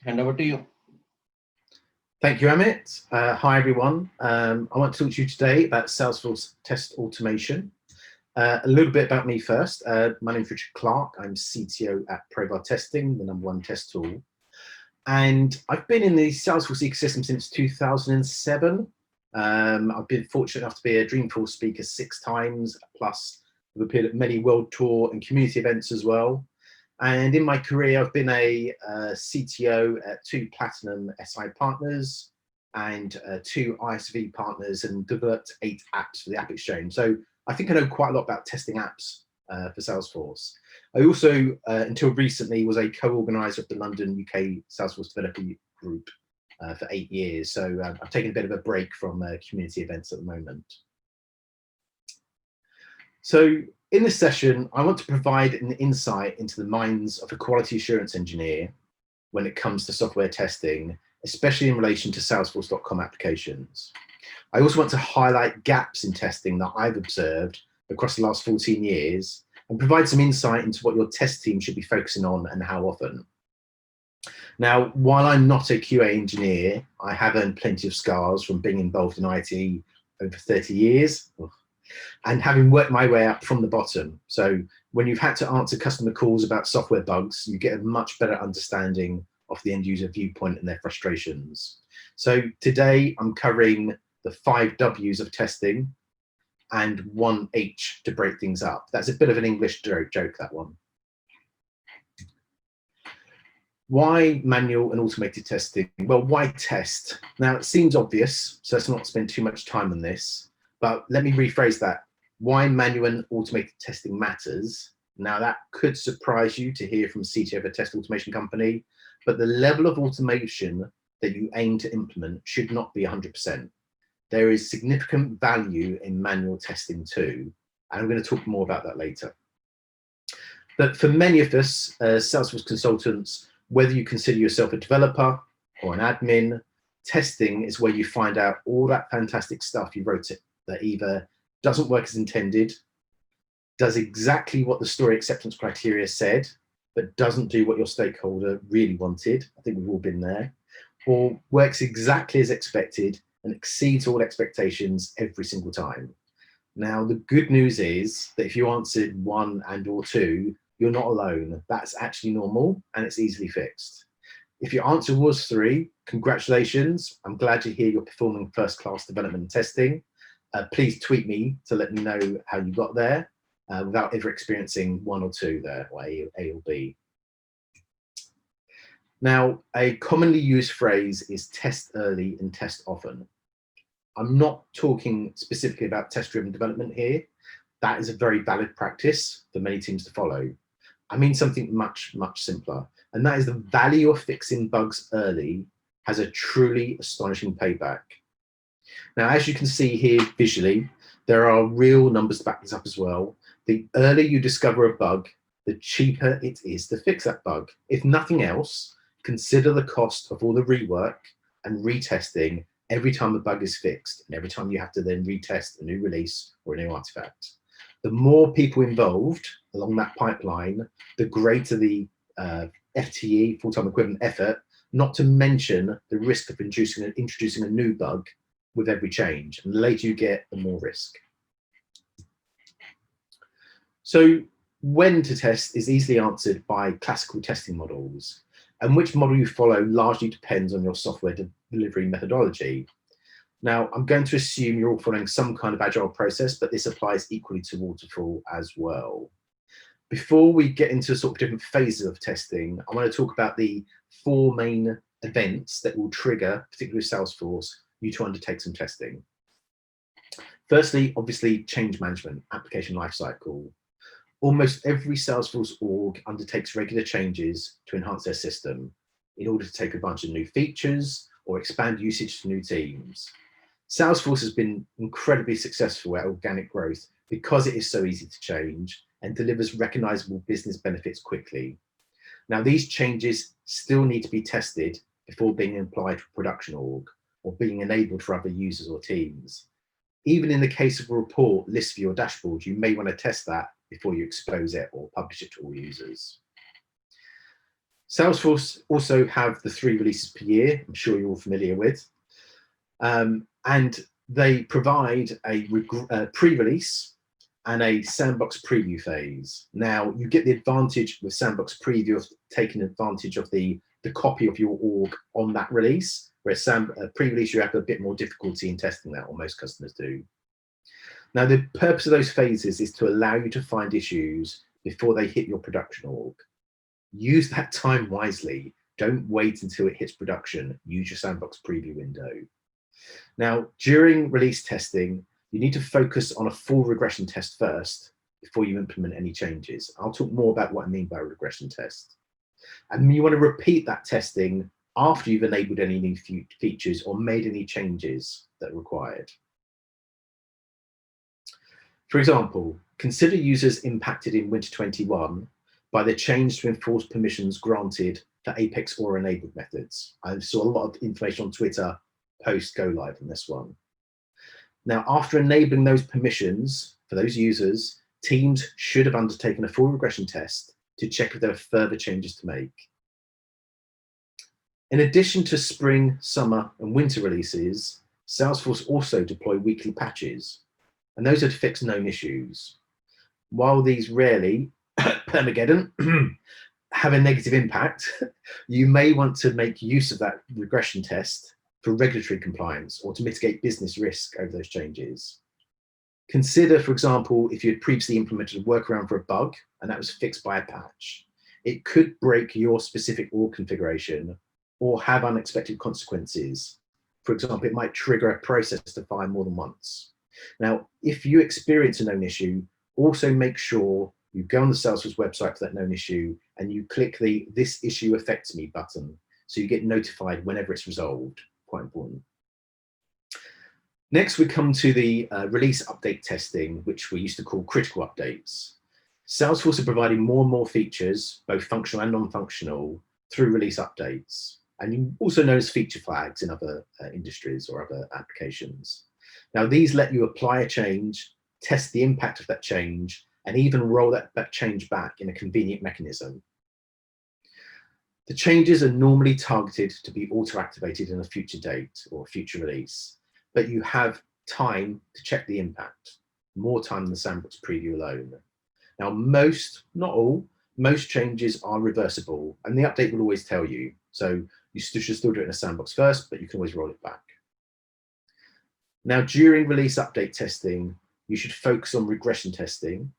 Hand over to you. Thank you, Amit. Hi, everyone. I want to talk to you today about Salesforce test automation. A little bit about me first. My name is Richard Clark. I'm CTO at Probar Testing, the #1 test tool. And I've been in the Salesforce ecosystem since 2007. I've been fortunate enough to be a Dreamforce speaker 6 times, plus I've appeared at many world tour and community events as well. And in my career, I've been a CTO at 2 Platinum SI partners and 2 ISV partners, and developed 8 apps for the App Exchange. So I think I know quite a lot about testing apps for Salesforce. I also, until recently, was a co-organizer of the London UK Salesforce Developer Group for 8 years. So I've taken a bit of a break from community events at the moment. So in this session, I want to provide an insight into the minds of a quality assurance engineer when it comes to software testing, especially in relation to Salesforce.com applications. I also want to highlight gaps in testing that I've observed across the last 14 years and provide some insight into what your test team should be focusing on and how often. Now, while I'm not a QA engineer, I have earned plenty of scars from being involved in IT over 30 years. And having worked my way up from the bottom. So when you've had to answer customer calls about software bugs, you get a much better understanding of the end user viewpoint and their frustrations. So today I'm covering the 5 W's of testing and 1 H to break things up. That's a bit of an English joke, that one. Why manual and automated testing? Well, why test? Now, it seems obvious, so let's not spend too much time on this. But let me rephrase that. Why manual and automated testing matters. Now, that could surprise you to hear from CTO of a test automation company, but the level of automation that you aim to implement should not be 100%. There is significant value in manual testing too, and I'm going to talk more about that later. But for many of us, Salesforce consultants, whether you consider yourself a developer or an admin, testing is where you find out all that fantastic stuff you wrote that either doesn't work as intended, does exactly what the story acceptance criteria said, but doesn't do what your stakeholder really wanted. I think we've all been there. Or works exactly as expected and exceeds all expectations every single time. Now, the good news is that if you answered 1 and or 2, you're not alone. That's actually normal and it's easily fixed. If your answer was 3, congratulations. I'm glad to hear you're performing first-class development and testing. Please tweet me to let me know how you got there without ever experiencing 1 or 2 there, or A or B. Now, a commonly used phrase is test early and test often. I'm not talking specifically about test-driven development here. That is a very valid practice for many teams to follow. I mean something much, much simpler, and that is the value of fixing bugs early has a truly astonishing payback. Now, as you can see here visually, there are real numbers to back this up as well. The earlier you discover a bug, the cheaper it is to fix that bug. If nothing else, consider the cost of all the rework and retesting every time a bug is fixed and every time you have to then retest a new release or a new artifact. The more people involved along that pipeline, the greater the FTE, full-time equivalent effort, not to mention the risk of introducing a new bug with every change. And the later you get, the more risk. So when to test is easily answered by classical testing models. And which model you follow largely depends on your software delivery methodology. Now, I'm going to assume you're all following some kind of agile process, but this applies equally to waterfall as well. Before we get into sort of different phases of testing, I want to talk about the 4 main events that will trigger, particularly with Salesforce, you to undertake some testing. Firstly, obviously, change management, application lifecycle. Almost every Salesforce org undertakes regular changes to enhance their system in order to take advantage of new features or expand usage to new teams. Salesforce has been incredibly successful at organic growth because it is so easy to change and delivers recognizable business benefits quickly. Now, these changes still need to be tested before being applied for production org or being enabled for other users or teams. Even in the case of a report list for your dashboard, you may want to test that before you expose it or publish it to all users. Salesforce also have the 3 releases per year, I'm sure you're all familiar with. And they provide a pre-release and a sandbox preview phase. Now, you get the advantage with sandbox preview of taking advantage of the copy of your org on that release, whereas pre-release, you have a bit more difficulty in testing that, or most customers do. Now, the purpose of those phases is to allow you to find issues before they hit your production org. Use that time wisely. Don't wait until it hits production. Use your sandbox preview window. Now, during release testing, you need to focus on a full regression test first before you implement any changes. I'll talk more about what I mean by a regression test. And you want to repeat that testing after you've enabled any new features or made any changes that are required. For example, consider users impacted in Winter 21 by the change to enforce permissions granted for Apex or enabled methods. I saw a lot of information on Twitter post go live on this one. Now, after enabling those permissions for those users, teams should have undertaken a full regression test to check if there are further changes to make. In addition to spring, summer, and winter releases, Salesforce also deploy weekly patches, and those are to fix known issues. While these rarely, Permageddon, have a negative impact, you may want to make use of that regression test for regulatory compliance or to mitigate business risk over those changes. Consider, for example, if you had previously implemented a workaround for a bug and that was fixed by a patch. It could break your specific org configuration or have unexpected consequences. For example, it might trigger a process to fire more than once. Now, if you experience a known issue, also make sure you go on the Salesforce website for that known issue and you click the "This issue affects me" button so you get notified whenever it's resolved. Quite important. Next, we come to the release update testing, which we used to call critical updates. Salesforce are providing more and more features, both functional and non-functional, through release updates. And you also notice feature flags in other industries or other applications. Now, these let you apply a change, test the impact of that change, and even roll that change back in a convenient mechanism. The changes are normally targeted to be auto-activated in a future date or future release, but you have time to check the impact, more time than the sandbox preview alone. Now, most, not all, most changes are reversible, and the update will always tell you. So you should still do it in a sandbox first, but you can always roll it back. Now, during release update testing, you should focus on regression testing,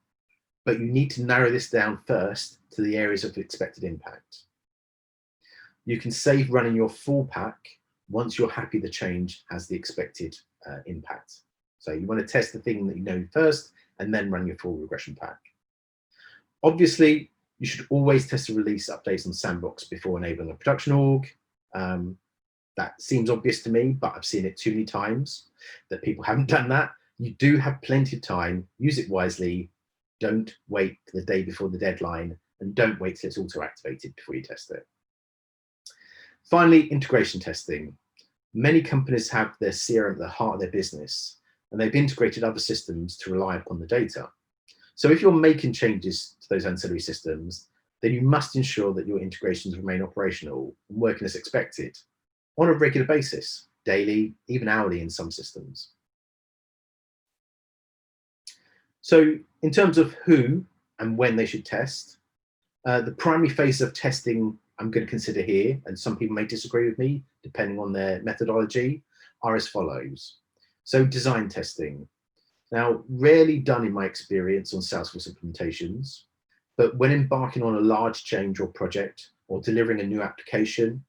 but you need to narrow this down first to the areas of expected impact. You can save running your full pack once you're happy the change has the expected impact. So you want to test the thing that you know first and then run your full regression pack. Obviously, you should always test the release updates on Sandbox before enabling a production org. That seems obvious to me, but I've seen it too many times that people haven't done that. You do have plenty of time. Use it wisely. Don't wait the day before the deadline, and don't wait till it's auto-activated before you test it. Finally, integration testing. Many companies have their CRM at the heart of their business, and they've integrated other systems to rely upon the data. So if you're making changes to those ancillary systems, then you must ensure that your integrations remain operational and working as expected on a regular basis, daily, even hourly in some systems. So in terms of who and when they should test, the primary phase of testing I'm going to consider here, and some people may disagree with me depending on their methodology, are as follows. So design testing. Now, rarely done in my experience on Salesforce implementations, but when embarking on a large change or project or delivering a new application,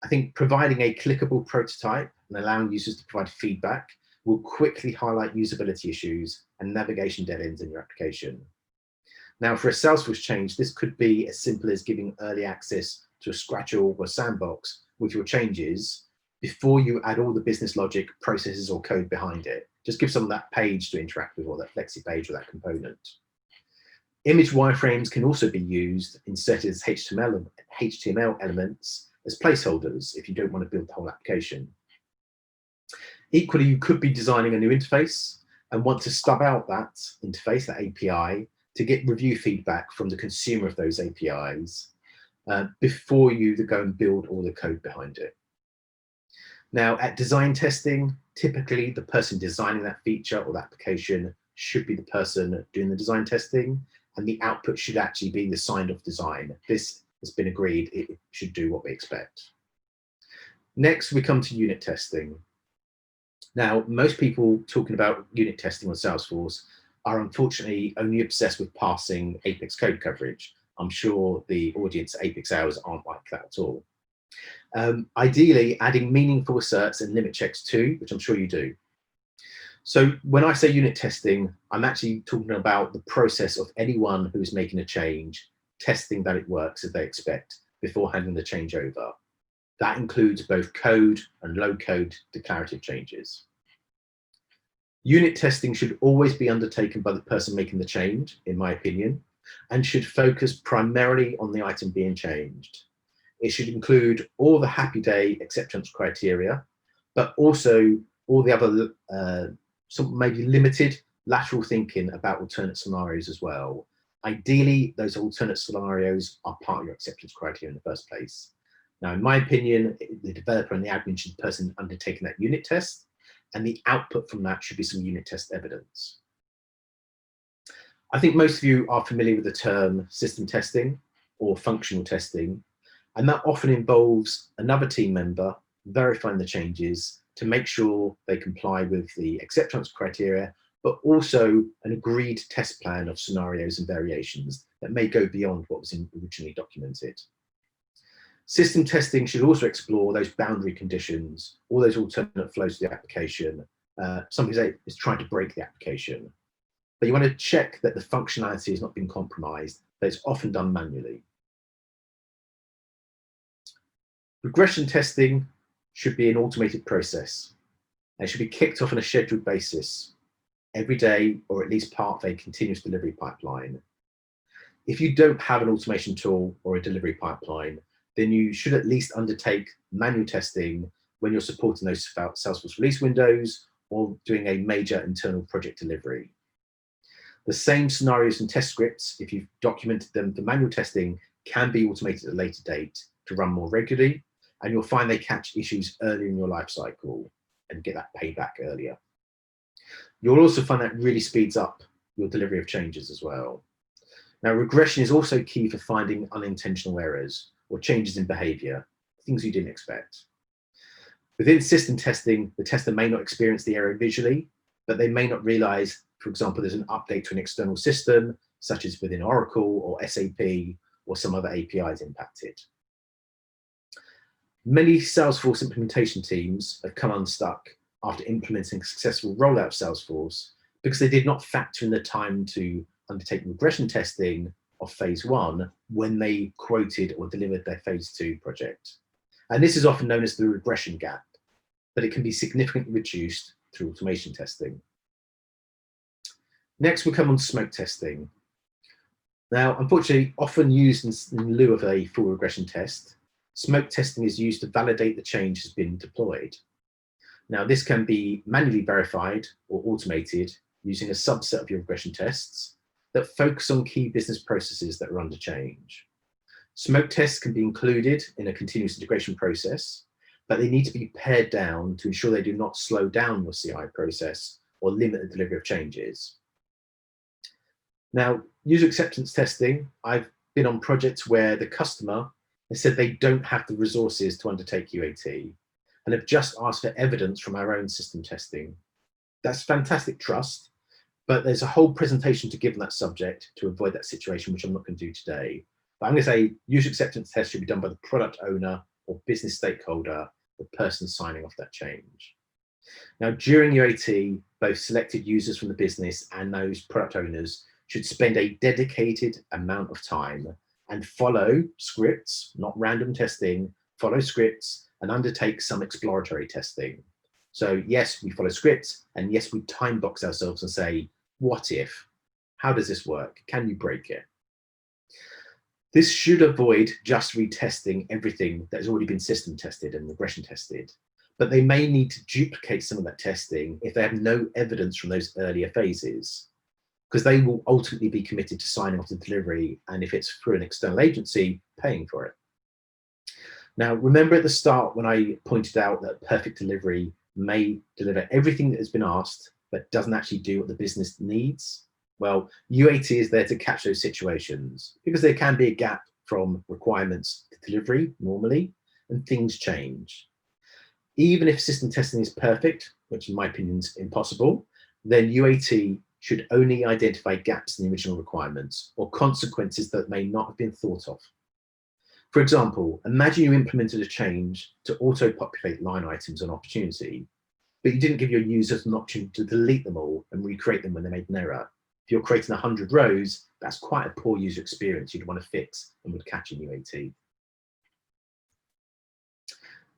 I think providing a clickable prototype and allowing users to provide feedback will quickly highlight usability issues and navigation dead ends in your application. Now, for a Salesforce change, this could be as simple as giving early access to a Scratch org or Sandbox with your changes before you add all the business logic, processes, or code behind it. Just give someone that page to interact with, or that flexi page or that component. Image wireframes can also be used, inserted as HTML elements as placeholders if you don't want to build the whole application. Equally, you could be designing a new interface and want to stub out that interface, that API, to get review feedback from the consumer of those APIs. before you either go and build all the code behind it. Now, at design testing, typically the person designing that feature or that application should be the person doing the design testing, and the output should actually be the signed off design. This has been agreed, it should do what we expect. Next, we come to unit testing. Now, most people talking about unit testing on Salesforce are unfortunately only obsessed with passing Apex code coverage. I'm sure the audience at Apex hours aren't like that at all. Ideally, adding meaningful asserts and limit checks too, which I'm sure you do. So when I say unit testing, I'm actually talking about the process of anyone who is making a change, testing that it works as they expect before handing the change over. That includes both code and low code declarative changes. Unit testing should always be undertaken by the person making the change, in my opinion, and should focus primarily on the item being changed. It should include all the happy day acceptance criteria, but also all the other some maybe limited lateral thinking about alternate scenarios as well. Ideally, those alternate scenarios are part of your acceptance criteria in the first place. Now, in my opinion, the developer and the admin should be the person undertaking that unit test, and the output from that should be some unit test evidence. I think most of you are familiar with the term system testing or functional testing, and that often involves another team member verifying the changes to make sure they comply with the acceptance criteria, but also an agreed test plan of scenarios and variations that may go beyond what was originally documented. System testing should also explore those boundary conditions, all those alternate flows to the application. Some people say it's trying to break the application, but you want to check that the functionality has not been compromised, but it's often done manually. Regression testing should be an automated process. It should be kicked off on a scheduled basis every day, or at least part of a continuous delivery pipeline. If you don't have an automation tool or a delivery pipeline, then you should at least undertake manual testing when you're supporting those Salesforce release windows or doing a major internal project delivery. The same scenarios and test scripts, if you've documented them for manual testing, can be automated at a later date to run more regularly, and you'll find they catch issues earlier in your life cycle and get that payback earlier. You'll also find that really speeds up your delivery of changes as well. Now, regression is also key for finding unintentional errors or changes in behavior, things you didn't expect. Within system testing, the tester may not experience the error visually, but they may not realize, for example, there's an update to an external system, such as within Oracle or SAP or some other APIs impacted. Many Salesforce implementation teams have come unstuck after implementing a successful rollout of Salesforce because they did not factor in the time to undertake regression testing of phase 1 when they quoted or delivered their phase 2 project. And this is often known as the regression gap, but it can be significantly reduced through automation testing. Next, we come on to smoke testing. Now, unfortunately, often used in lieu of a full regression test, smoke testing is used to validate the change has been deployed. Now, this can be manually verified or automated using a subset of your regression tests that focus on key business processes that are under change. Smoke tests can be included in a continuous integration process, but they need to be pared down to ensure they do not slow down your CI process or limit the delivery of changes. Now, user acceptance testing, I've been on projects where the customer has said they don't have the resources to undertake UAT and have just asked for evidence from our own system testing. That's fantastic trust, but there's a whole presentation to give on that subject to avoid that situation, which I'm not going to do today. But I'm going to say user acceptance tests should be done by the product owner or business stakeholder, the person signing off that change. Now, during UAT, both selected users from the business and those product owners should spend a dedicated amount of time and follow scripts, not random testing, follow scripts and undertake some exploratory testing. So yes, we follow scripts, and yes, we time box ourselves and say, what if? How does this work? Can you break it? This should avoid just retesting everything that has already been system tested and regression tested, but they may need to duplicate some of that testing if they have no evidence from those earlier phases. because they will ultimately be committed to signing off the delivery, and if it's through an external agency, paying for it. Now, remember at the start when I pointed out that perfect delivery may deliver everything that has been asked, but doesn't actually do what the business needs? Well, UAT is there to catch those situations because there can be a gap from requirements to delivery normally, and things change. Even if system testing is perfect, which in my opinion is impossible, then UAT should only identify gaps in the original requirements or consequences that may not have been thought of. For example, imagine you implemented a change to auto-populate line items on opportunity, but you didn't give your users an option to delete them all and recreate them when they made an error. If you're creating 100 rows, that's quite a poor user experience you'd want to fix and would catch in UAT.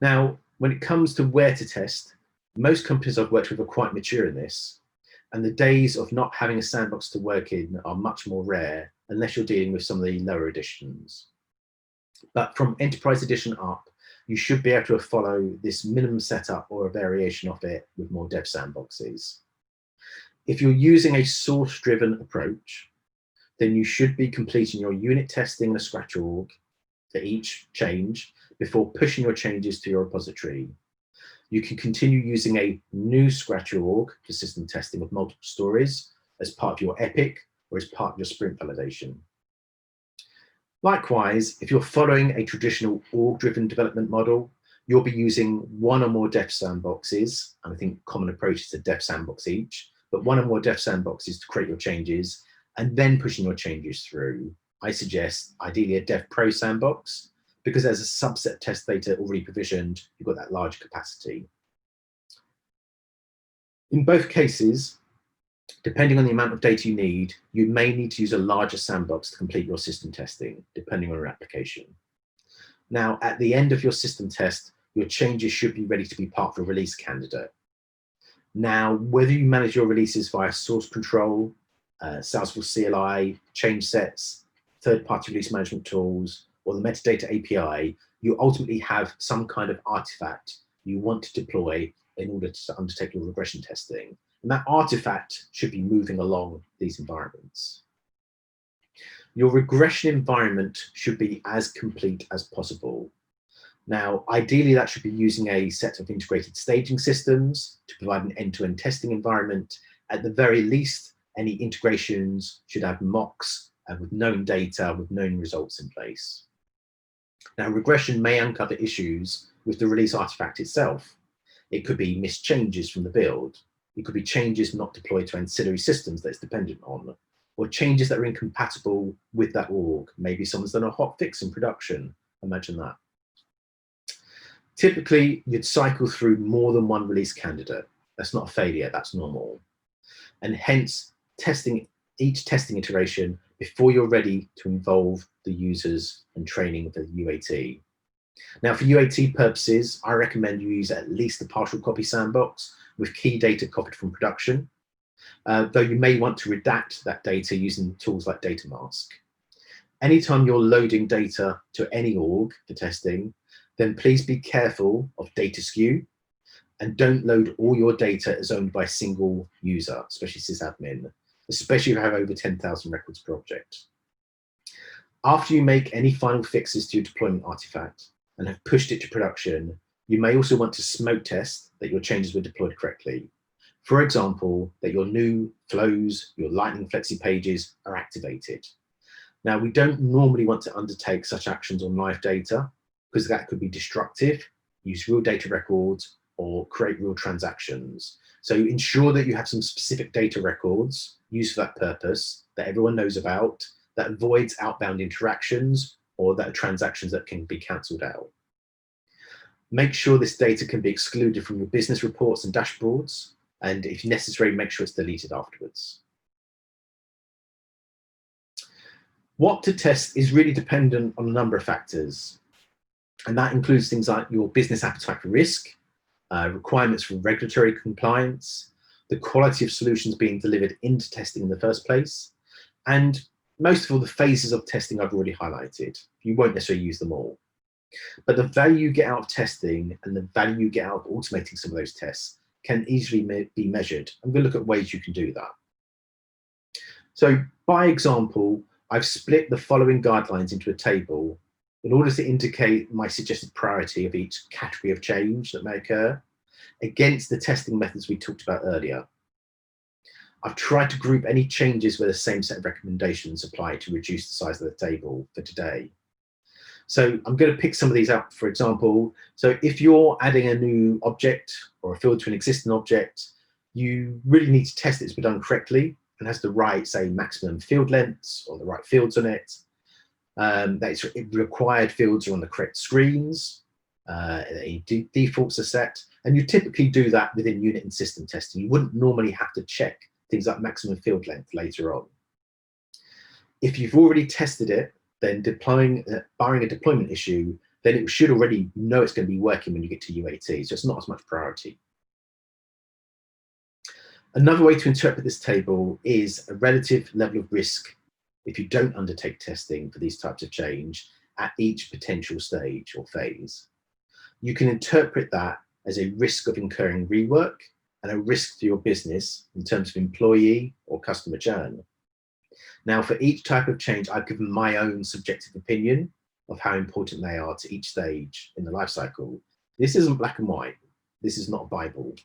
Now, when it comes to where to test, most companies I've worked with are quite mature in this, and the days of not having a sandbox to work in are much more rare unless you're dealing with some of the lower editions. But from Enterprise Edition up, you should be able to follow this minimum setup or a variation of it with more dev sandboxes. If you're using a source-driven approach, then you should be completing your unit testing in a Scratch org for each change before pushing your changes to your repository. You can continue using a new Scratch org for system testing of multiple stories as part of your epic or as part of your sprint validation. Likewise, if you're following a traditional org-driven development model, you'll be using one or more dev sandboxes, and I think common approach is a dev sandbox each, but one or more dev sandboxes to create your changes and then pushing your changes through. I suggest ideally a dev pro sandbox, because there's a subset of test data already provisioned, you've got that large capacity. In both cases, depending on the amount of data you need, you may need to use a larger sandbox to complete your system testing, depending on your application. Now, at the end of your system test, your changes should be ready to be part of a release candidate. Now, whether you manage your releases via source control, Salesforce CLI, change sets, third-party release management tools, or the metadata API, you ultimately have some kind of artifact you want to deploy in order to undertake your regression testing. And that artifact should be moving along these environments. Your regression environment should be as complete as possible. Now, ideally, that should be using a set of integrated staging systems to provide an end-to-end testing environment. At the very least, any integrations should have mocks with known data, with known results in place. Now, regression may uncover issues with the release artifact itself. It could be missed changes from the build. It could be changes not deployed to ancillary systems that it's dependent on, or changes that are incompatible with that org. Maybe someone's done a hot fix in production. Imagine that. Typically, you'd cycle through more than one release candidate. That's not a failure, that's normal. And hence, testing each testing iteration before you're ready to involve the users and training the UAT. Now, for UAT purposes, I recommend you use at least a partial copy sandbox with key data copied from production, though you may want to redact that data using tools like data mask. Anytime you're loading data to any org for testing, then please be careful of data skew and don't load all your data as owned by a single user, especially sysadmin, especially if you have over 10,000 records per object. After you make any final fixes to your deployment artifact and have pushed it to production, you may also want to smoke test that your changes were deployed correctly. For example, that your new flows, your Lightning Flexi pages are activated. Now, we don't normally want to undertake such actions on live data because that could be destructive, use real data records, or create real transactions. So ensure that you have some specific data records used for that purpose that everyone knows about, that avoids outbound interactions or that are transactions that can be cancelled out. Make sure this data can be excluded from your business reports and dashboards, and if necessary, make sure it's deleted afterwards. What to test is really dependent on a number of factors, and that includes things like your business appetite for risk, requirements for regulatory compliance, the quality of solutions being delivered into testing in the first place, and most of all, the phases of testing I've already highlighted. You won't necessarily use them all. But the value you get out of testing and the value you get out of automating some of those tests can easily be measured. I'm going to look at ways you can do that. So by example, I've split the following guidelines into a table in order to indicate my suggested priority of each category of change that may occur against the testing methods we talked about earlier. I've tried to group any changes where the same set of recommendations apply to reduce the size of the table for today. So I'm going to pick some of these up, for example. So if you're adding a new object or a field to an existing object, you really need to test it's been done correctly and has the right, say, maximum field lengths or the right fields on it. That its required fields are on the correct screens. Defaults are set. And you typically do that within unit and system testing. You wouldn't normally have to check things like maximum field length later on. If you've already tested it, then barring a deployment issue, then it should already know it's going to be working when you get to UAT, so it's not as much priority. Another way to interpret this table is a relative level of risk if you don't undertake testing for these types of change at each potential stage or phase. You can interpret that as a risk of incurring rework and a risk to your business in terms of employee or customer churn. Now, for each type of change, I've given my own subjective opinion of how important they are to each stage in the life cycle. This isn't black and white. This is not a Bible.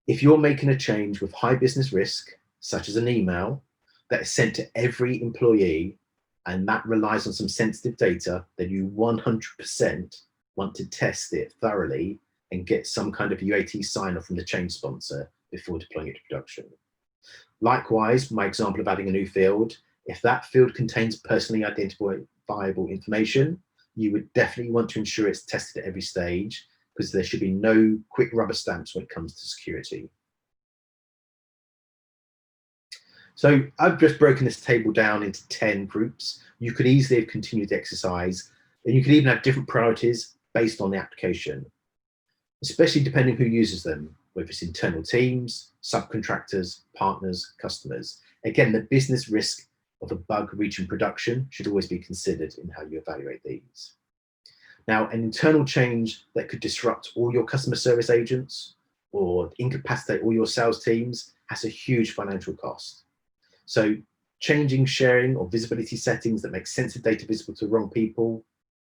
If you're making a change with high business risk, such as an email that is sent to every employee, and that relies on some sensitive data, then you 100% want to test it thoroughly and get some kind of UAT sign-off from the change sponsor before deploying it to production. Likewise, my example of adding a new field, if that field contains personally identifiable information, you would definitely want to ensure it's tested at every stage because there should be no quick rubber stamps when it comes to security. So I've just broken this table down into 10 groups. You could easily have continued the exercise, and you could even have different priorities based on the application, especially depending who uses them, whether it's internal teams, subcontractors, partners, customers. Again, the business risk of a bug reaching production should always be considered in how you evaluate these. Now, an internal change that could disrupt all your customer service agents or incapacitate all your sales teams has a huge financial cost. So changing sharing or visibility settings that make sensitive data visible to the wrong people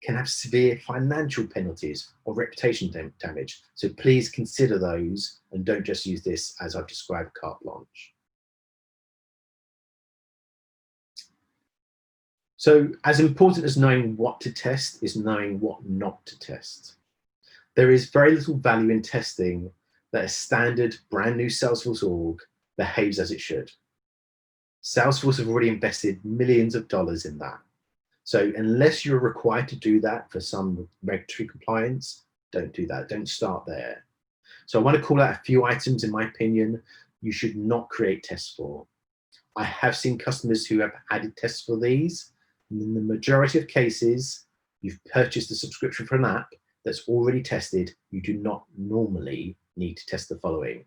can have severe financial penalties or reputation damage. So please consider those and don't just use this as I've described carte blanche. So as important as knowing what to test is knowing what not to test. There is very little value in testing that a standard brand new Salesforce org behaves as it should. Salesforce have already invested millions of dollars in that. So unless you're required to do that for some regulatory compliance, don't do that. Don't start there. So I want to call out a few items, in my opinion, you should not create tests for. I have seen customers who have added tests for these. And in the majority of cases, you've purchased a subscription for an app that's already tested. You do not normally need to test the following: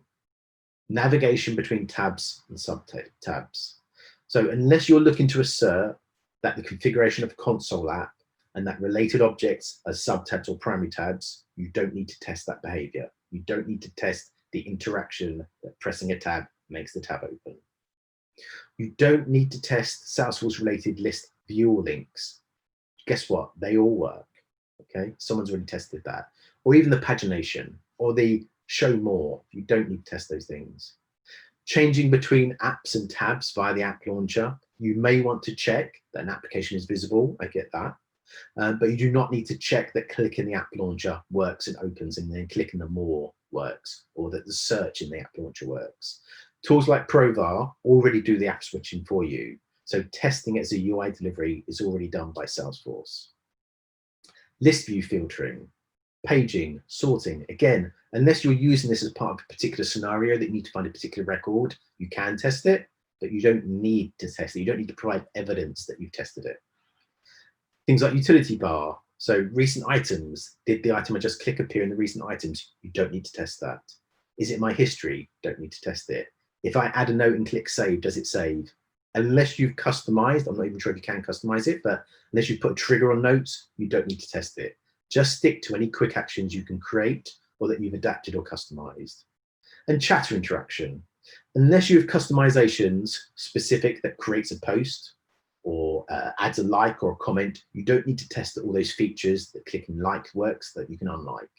navigation between tabs and sub-tabs. So unless you're looking to assert that the configuration of a console app and that related objects are sub-tabs or primary tabs, you don't need to test that behavior. You don't need to test the interaction that pressing a tab makes the tab open. You don't need to test Salesforce-related list viewer links. Guess what? They all work, okay? Someone's already tested that. Or even the pagination or the show more. You don't need to test those things. Changing between apps and tabs via the app launcher, you may want to check that an application is visible. I get that. But you do not need to check that clicking the app launcher works and opens and then clicking the more works, or that the search in the app launcher works. Tools like Provar already do the app switching for you. So testing as a UI delivery is already done by Salesforce. List view filtering, paging, sorting. Again, unless you're using this as part of a particular scenario that you need to find a particular record, you can test it, but you don't need to test it. You don't need to provide evidence that you've tested it. Things like utility bar. So recent items, did the item I just click appear in the recent items? You don't need to test that. Is it my history? Don't need to test it. If I add a note and click save, does it save? Unless you've customized, I'm not even sure if you can customize it, but unless you put a trigger on notes, you don't need to test it. Just stick to any quick actions you can create or that you've adapted or customized. And chatter interaction. Unless you have customizations specific that creates a post or adds a like or a comment, you don't need to test all those features that clicking like works that you can unlike.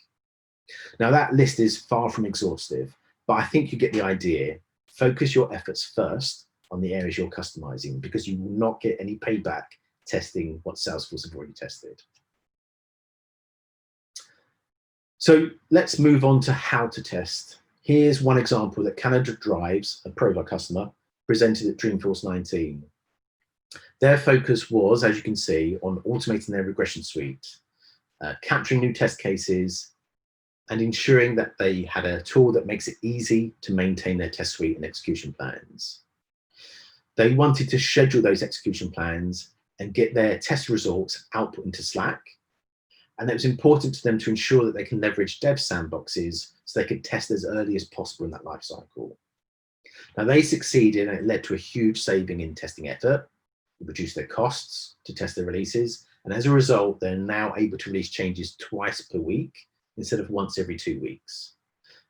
Now that list is far from exhaustive, but I think you get the idea. Focus your efforts first on the areas you're customizing because you will not get any payback testing what Salesforce have already tested. So let's move on to how to test. Here's one example that Canada Drives, a Provar customer, presented at Dreamforce 19. Their focus was, as you can see, on automating their regression suite, capturing new test cases, and ensuring that they had a tool that makes it easy to maintain their test suite and execution plans. They wanted to schedule those execution plans and get their test results output into Slack. And it was important to them to ensure that they can leverage dev sandboxes so they could test as early as possible in that life cycle. Now they succeeded and it led to a huge saving in testing effort. It reduced their costs to test their releases. And as a result, they're now able to release changes twice per week instead of once every 2 weeks.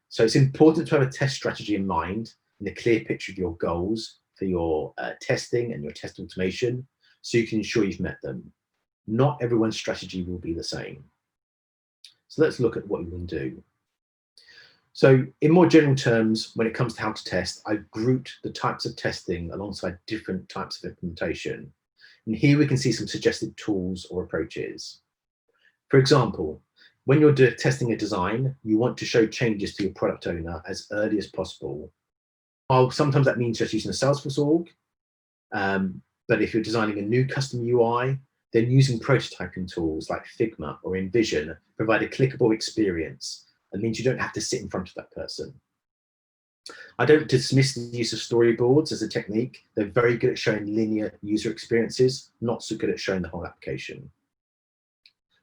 So it's important to have a test strategy in mind and a clear picture of your goals for your testing and your test automation so you can ensure you've met them. Not everyone's strategy will be the same. So let's look at what you can do. So in more general terms, when it comes to how to test, I've grouped the types of testing alongside different types of implementation. And here we can see some suggested tools or approaches. For example, when you're testing a design, you want to show changes to your product owner as early as possible. While sometimes that means just using a Salesforce org, but if you're designing a new custom UI, then using prototyping tools like Figma or InVision provide a clickable experience and means you don't have to sit in front of that person. I don't dismiss the use of storyboards as a technique. They're very good at showing linear user experiences, not so good at showing the whole application.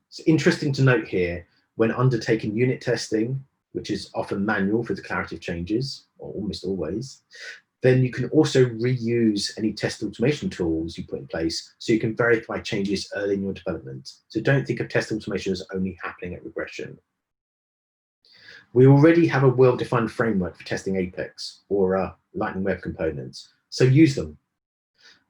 It's interesting to note here, when undertaking unit testing, which is often manual for declarative changes, or almost always, then you can also reuse any test automation tools you put in place so you can verify changes early in your development. So don't think of test automation as only happening at regression. We already have a well-defined framework for testing Apex or Lightning Web Components, so use them.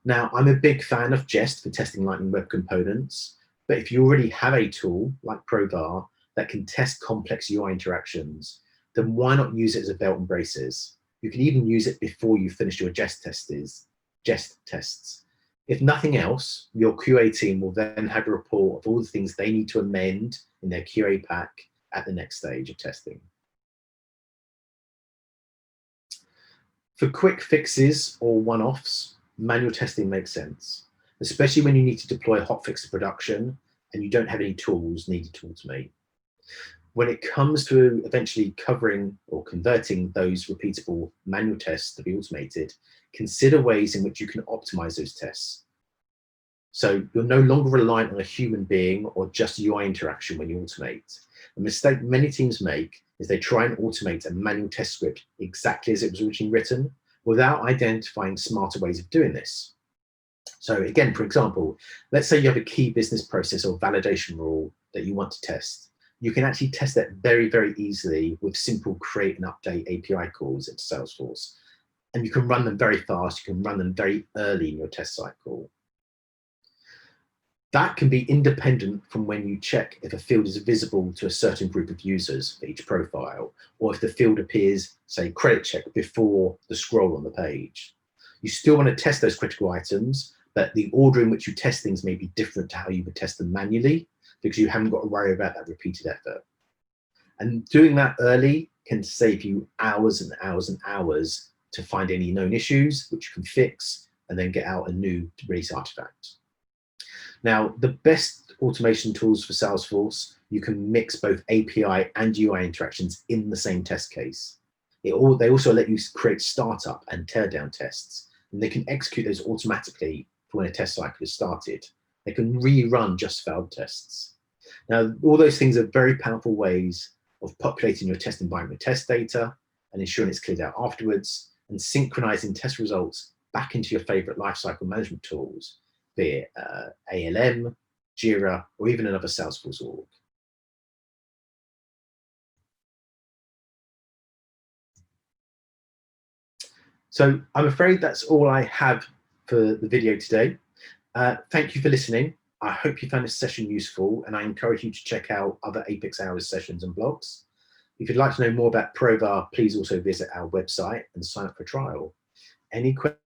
Now, I'm a big fan of Jest for testing Lightning Web Components, but if you already have a tool like Provar that can test complex UI interactions, then why not use it as a belt and braces? You can even use it before you finish your Jest tests. If nothing else, your QA team will then have a report of all the things they need to amend in their QA pack at the next stage of testing. For quick fixes or one-offs, manual testing makes sense, especially when you need to deploy a hotfix to production and you don't have any tools needed to automate. When it comes to eventually covering or converting those repeatable manual tests to be automated, consider ways in which you can optimize those tests. So you're no longer reliant on a human being or just UI interaction when you automate. A mistake many teams make is they try and automate a manual test script exactly as it was originally written without identifying smarter ways of doing this. So again, for example, let's say you have a key business process or validation rule that you want to test. You can actually test that very, very easily with simple create and update API calls into Salesforce. And you can run them very fast. You can run them very early in your test cycle. That can be independent from when you check if a field is visible to a certain group of users for each profile, or if the field appears, say, credit check before the scroll on the page. You still want to test those critical items, but the order in which you test things may be different to how you would test them manually, because you haven't got to worry about that repeated effort. And doing that early can save you hours and hours and hours to find any known issues, which you can fix, and then get out a new release artifact. Now, the best automation tools for Salesforce, you can mix both API and UI interactions in the same test case. They also let you create startup and teardown tests, and they can execute those automatically for when a test cycle is started. They can rerun just failed tests. Now, all those things are very powerful ways of populating your test environment with test data and ensuring it's cleared out afterwards, and synchronizing test results back into your favorite lifecycle management tools, be it ALM, Jira, or even another Salesforce org. So I'm afraid that's all I have for the video today. Thank you for listening. I hope you found this session useful, and I encourage you to check out other Apex Hours sessions and blogs. If you'd like to know more about Provar, please also visit our website and sign up for a trial. Any questions?